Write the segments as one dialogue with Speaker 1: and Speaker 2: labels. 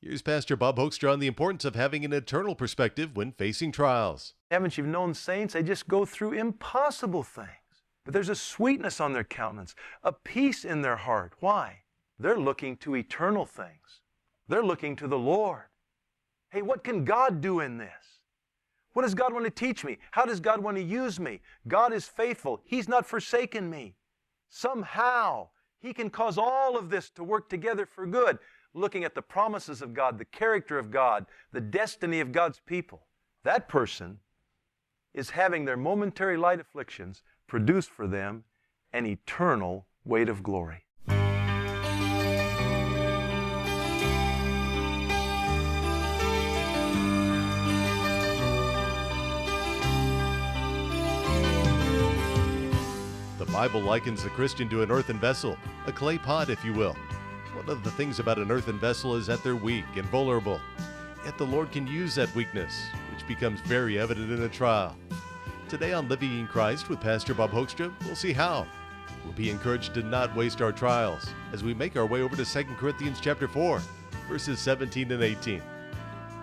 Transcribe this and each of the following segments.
Speaker 1: Here's Pastor Bob Hoekstra on the importance of having an eternal perspective when facing trials.
Speaker 2: Haven't you known saints? They just go through impossible things. But there's a sweetness on their countenance, a peace in their heart. Why? They're looking to eternal things. They're looking to the Lord. Hey, what can God do in this? What does God want to teach me? How does God want to use me? God is faithful. He's not forsaken me. Somehow, He can cause all of this to work together for good. Looking at the promises of God, the character of God, the destiny of God's people. That person is having their momentary light afflictions produce for them an eternal weight of glory.
Speaker 1: The Bible likens the Christian to an earthen vessel, a clay pot, if you will. One of the things about an earthen vessel is that they're weak and vulnerable. Yet the Lord can use that weakness, which becomes very evident in a trial. Today on Living in Christ with Pastor Bob Hoekstra, we'll see how. We'll be encouraged to not waste our trials as we make our way over to 2 Corinthians chapter 4, verses 17 and 18.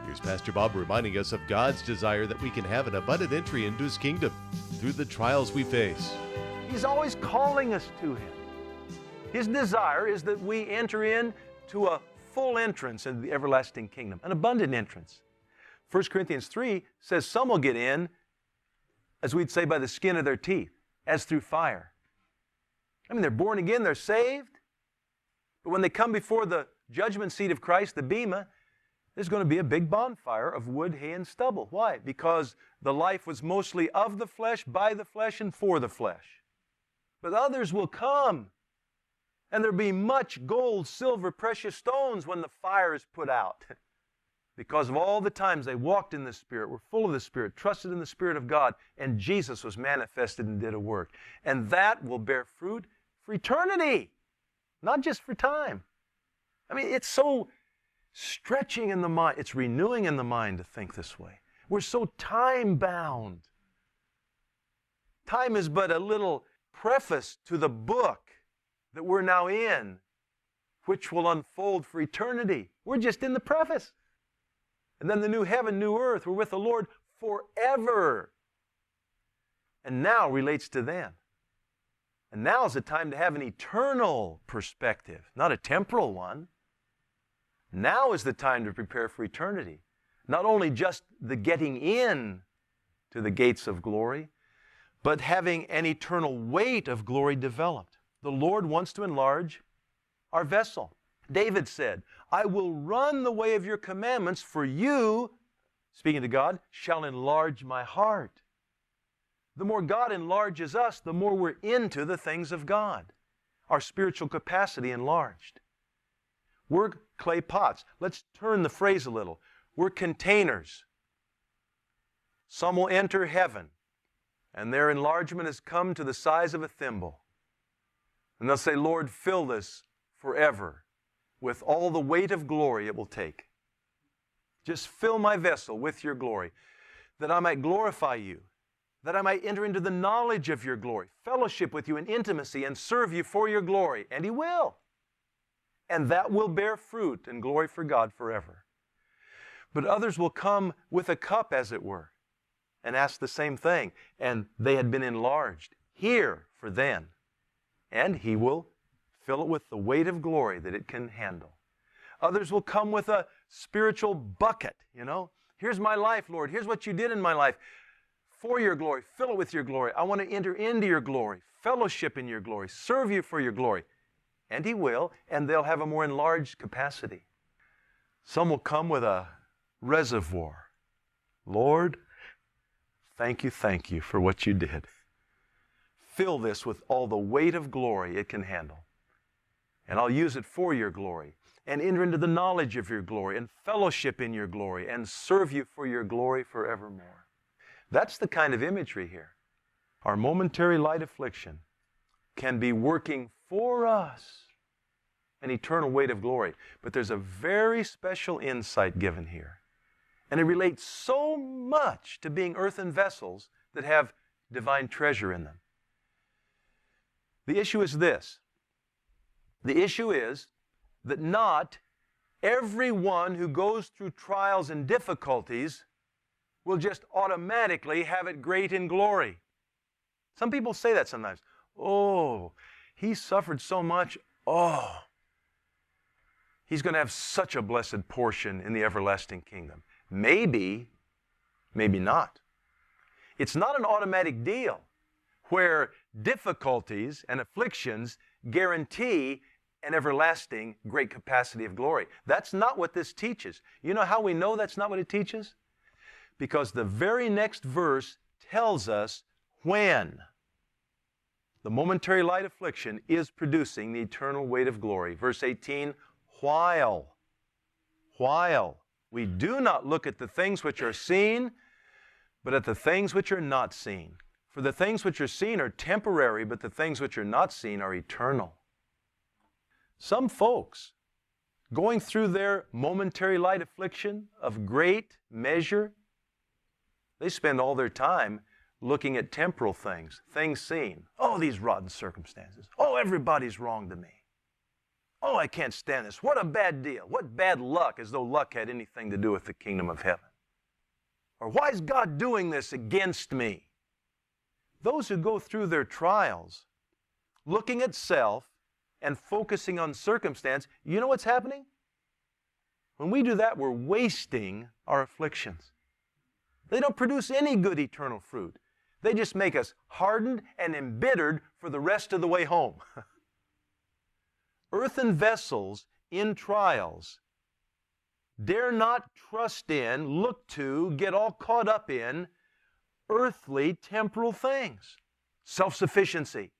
Speaker 1: Here's Pastor Bob reminding us of God's desire that we can have an abundant entry into His kingdom through the trials we face.
Speaker 2: He's always calling us to Him. His desire is that we enter into a full entrance into the everlasting kingdom, an abundant entrance. 1 Corinthians 3 says some will get in, as we'd say, by the skin of their teeth, as through fire. I mean, they're born again, they're saved, but when they come before the judgment seat of Christ, the bema, there's going to be a big bonfire of wood, hay, and stubble. Why? Because the life was mostly of the flesh, by the flesh, and for the flesh. But others will come, and there'll be much gold, silver, precious stones when the fire is put out. Because of all the times they walked in the Spirit, were full of the Spirit, trusted in the Spirit of God, and Jesus was manifested and did a work. And that will bear fruit for eternity, not just for time. I mean, it's so stretching in the mind. It's renewing in the mind to think this way. We're so time-bound. Time is but a little preface to the book that we're now in, which will unfold for eternity. We're just in the preface. And then the new heaven, new earth, we're with the Lord forever. And now relates to then. And now is the time to have an eternal perspective, not a temporal one. Now is the time to prepare for eternity. Not only just the getting in to the gates of glory, but having an eternal weight of glory developed. The Lord wants to enlarge our vessel. David said, I will run the way of your commandments, for you, speaking to God, shall enlarge my heart. The more God enlarges us, the more we're into the things of God. Our spiritual capacity enlarged. We're clay pots. Let's turn the phrase a little. We're containers. Some will enter heaven, and their enlargement has come to the size of a thimble. And they'll say, Lord, fill this forever with all the weight of glory it will take. Just fill my vessel with your glory, that I might glorify you, that I might enter into the knowledge of your glory, fellowship with you in intimacy, and serve you for your glory. And He will. And that will bear fruit and glory for God forever. But others will come with a cup, as it were, and ask the same thing. And they had been enlarged here for then. And He will fill it with the weight of glory that it can handle. Others will come with a spiritual bucket, Here's my life, Lord. Here's what you did in my life. For your glory. Fill it with your glory. I want to enter into your glory. Fellowship in your glory. Serve you for your glory. And He will, and they'll have a more enlarged capacity. Some will come with a reservoir. Lord, thank you for what you did. Fill this with all the weight of glory it can handle. And I'll use it for your glory, and enter into the knowledge of your glory, and fellowship in your glory, and serve you for your glory forevermore. That's the kind of imagery here. Our momentary light affliction can be working for us an eternal weight of glory. But there's a very special insight given here. And it relates so much to being earthen vessels that have divine treasure in them. The issue is this. The issue is that not Everyone who goes through trials and difficulties will just automatically have it great in glory. Some people say that sometimes. Oh, he suffered so much. Oh, he's going to have such a blessed portion in the everlasting kingdom. Maybe, maybe not. It's not an automatic deal where difficulties and afflictions guarantee an everlasting great capacity of glory. That's not what this teaches. You know how we know that's not what it teaches? Because the very next verse tells us when the momentary light affliction is producing the eternal weight of glory. Verse 18, while we do not look at the things which are seen, but at the things which are not seen. For the things which are seen are temporary, but the things which are not seen are eternal. Some folks, going through their momentary light affliction of great measure, they spend all their time looking at temporal things, things seen. Oh, these rotten circumstances. Oh, everybody's wrong to me. Oh, I can't stand this. What a bad deal. What bad luck, as though luck had anything to do with the kingdom of heaven. Or why is God doing this against me? Those who go through their trials, looking at self and focusing on circumstance, you know what's happening? When we do that, we're wasting our afflictions. They don't produce any good eternal fruit. They just make us hardened and embittered for the rest of the way home. Earthen vessels in trials dare not trust in, look to, get all caught up in earthly, temporal things. Self-sufficiency.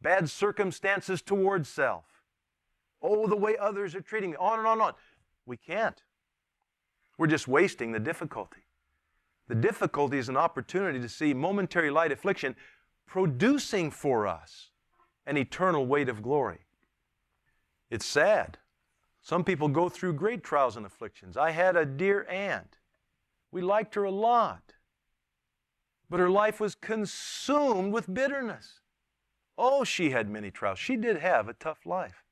Speaker 2: Bad circumstances towards self. Oh, the way others are treating me. On and on and on. We can't. We're just wasting the difficulty. The difficulty is an opportunity to see momentary light affliction producing for us an eternal weight of glory. It's sad. Some people go through great trials and afflictions. I had a dear aunt. We liked her a lot. But her life was consumed with bitterness. Oh, she had many trials. She did have a tough life.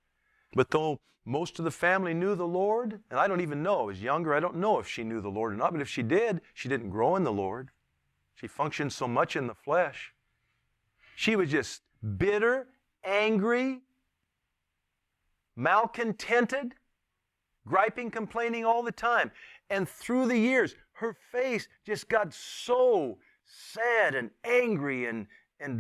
Speaker 2: But though most of the family knew the Lord, and I don't even know, I was younger, I don't know if she knew the Lord or not, but if she did, she didn't grow in the Lord. She functioned so much in the flesh. She was just bitter, angry, malcontented, griping, complaining all the time. And through the years, her face just got so sad and angry and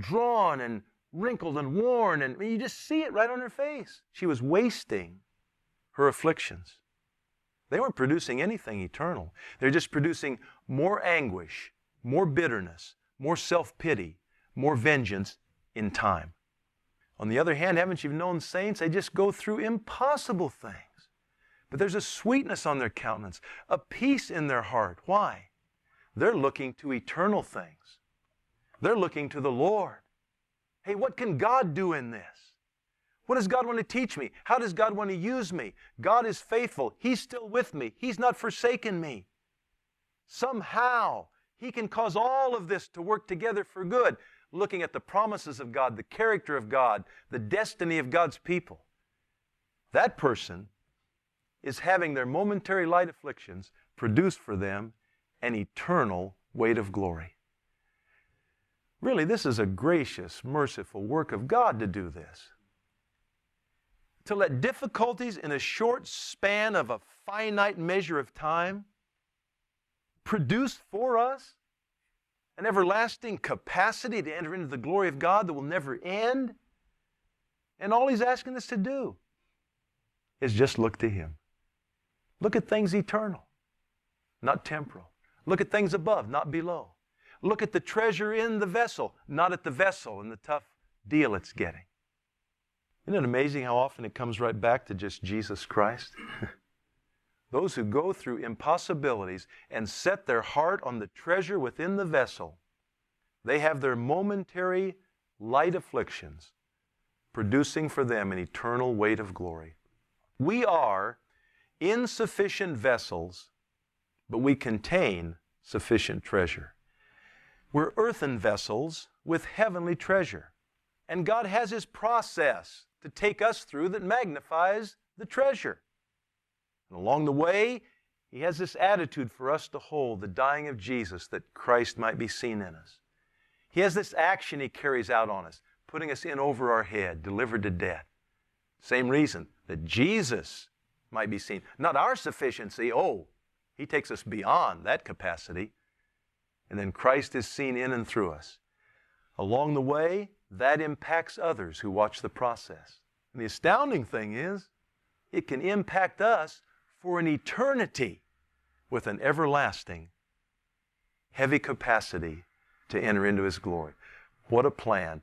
Speaker 2: drawn and wrinkled and worn, and you just see it right on her face. She was wasting her afflictions. They weren't producing anything eternal. They're just producing more anguish, more bitterness, more self-pity, more vengeance in time. On the other hand, haven't you known saints? They just go through impossible things. But there's a sweetness on their countenance, a peace in their heart. Why? They're looking to eternal things. They're looking to the Lord. Hey, what can God do in this? What does God want to teach me? How does God want to use me? God is faithful. He's still with me. He's not forsaken me. Somehow, He can cause all of this to work together for good. Looking at the promises of God, the character of God, the destiny of God's people. That person is having their momentary light afflictions produce for them an eternal weight of glory. Really, this is a gracious, merciful work of God to do this. To let difficulties in a short span of a finite measure of time produce for us an everlasting capacity to enter into the glory of God that will never end. And all He's asking us to do is just look to Him. Look at things eternal, not temporal. Look at things above, not below. Look at the treasure in the vessel, not at the vessel and the tough deal it's getting. Isn't it amazing how often it comes right back to just Jesus Christ? Those who go through impossibilities and set their heart on the treasure within the vessel, they have their momentary light afflictions producing for them an eternal weight of glory. We are insufficient vessels, but we contain sufficient treasure. We're earthen vessels with heavenly treasure. And God has His process to take us through that magnifies the treasure. And along the way, he has this attitude for us to hold, the dying of Jesus, that Christ might be seen in us. He has this action he carries out on us, putting us in over our head, delivered to death. Same reason, that Jesus might be seen. Not our sufficiency. Oh, he takes us beyond that capacity. And then Christ is seen in and through us. Along the way, that impacts others who watch the process. And the astounding thing is, it can impact us for an eternity with an everlasting, heavy capacity to enter into his glory. What a plan.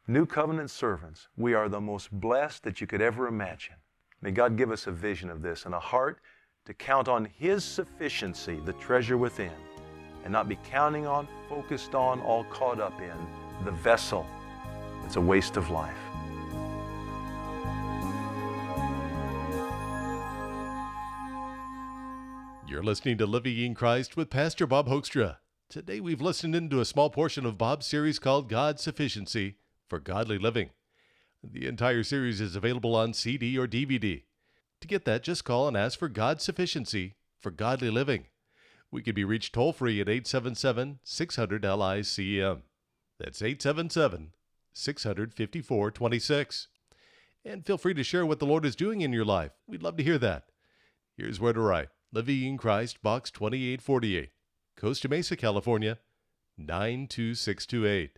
Speaker 2: New covenant servants, we are the most blessed that you could ever imagine. May God give us a vision of this and a heart to count on his sufficiency, the treasure within, and not be counting on, focused on, all caught up in the vessel. It's a waste of life.
Speaker 1: You're listening to Living in Christ with Pastor Bob Hoekstra. Today we've listened into a small portion of Bob's series called God's Sufficiency for Godly Living. The entire series is available on CD or DVD. To get that, just call and ask for God's Sufficiency for Godly Living. We can be reached toll-free at 877-600-LICM. That's 877-600-5426. And feel free to share what the Lord is doing in your life. We'd love to hear that. Here's where to write. Living in Christ, Box 2848, Costa Mesa, California, 92628.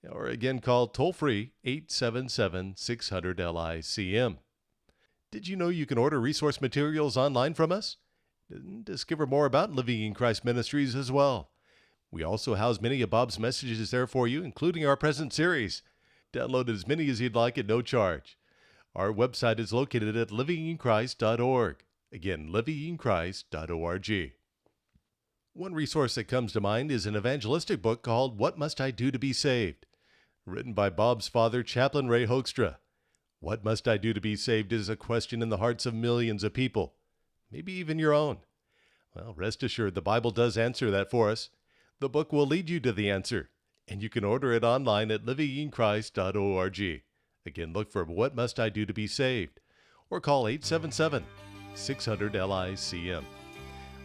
Speaker 1: Or again, call toll-free 877-600-LICM. Did you know you can order resource materials online from us? Discover more about Living in Christ Ministries as well. We also house many of Bob's messages there for you, including our present series. Download as many as you'd like at no charge. Our website is located at livinginchrist.org. Again, livinginchrist.org. One resource that comes to mind is an evangelistic book called What Must I Do to Be Saved? Written by Bob's father, Chaplain Ray Hoekstra. What must I do to be saved is a question in the hearts of millions of people, maybe even your own. Well, rest assured, the Bible does answer that for us. The book will lead you to the answer, and you can order it online at livinginchrist.org. Again, look for What Must I Do to Be Saved? Or call 877-600-LICM.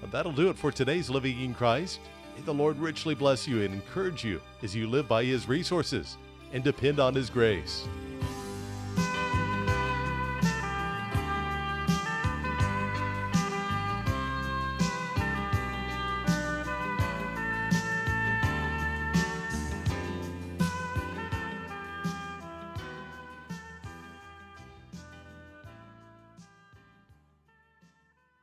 Speaker 1: Well, that'll do it for today's Living in Christ. May the Lord richly bless you and encourage you as you live by his resources and depend on his grace.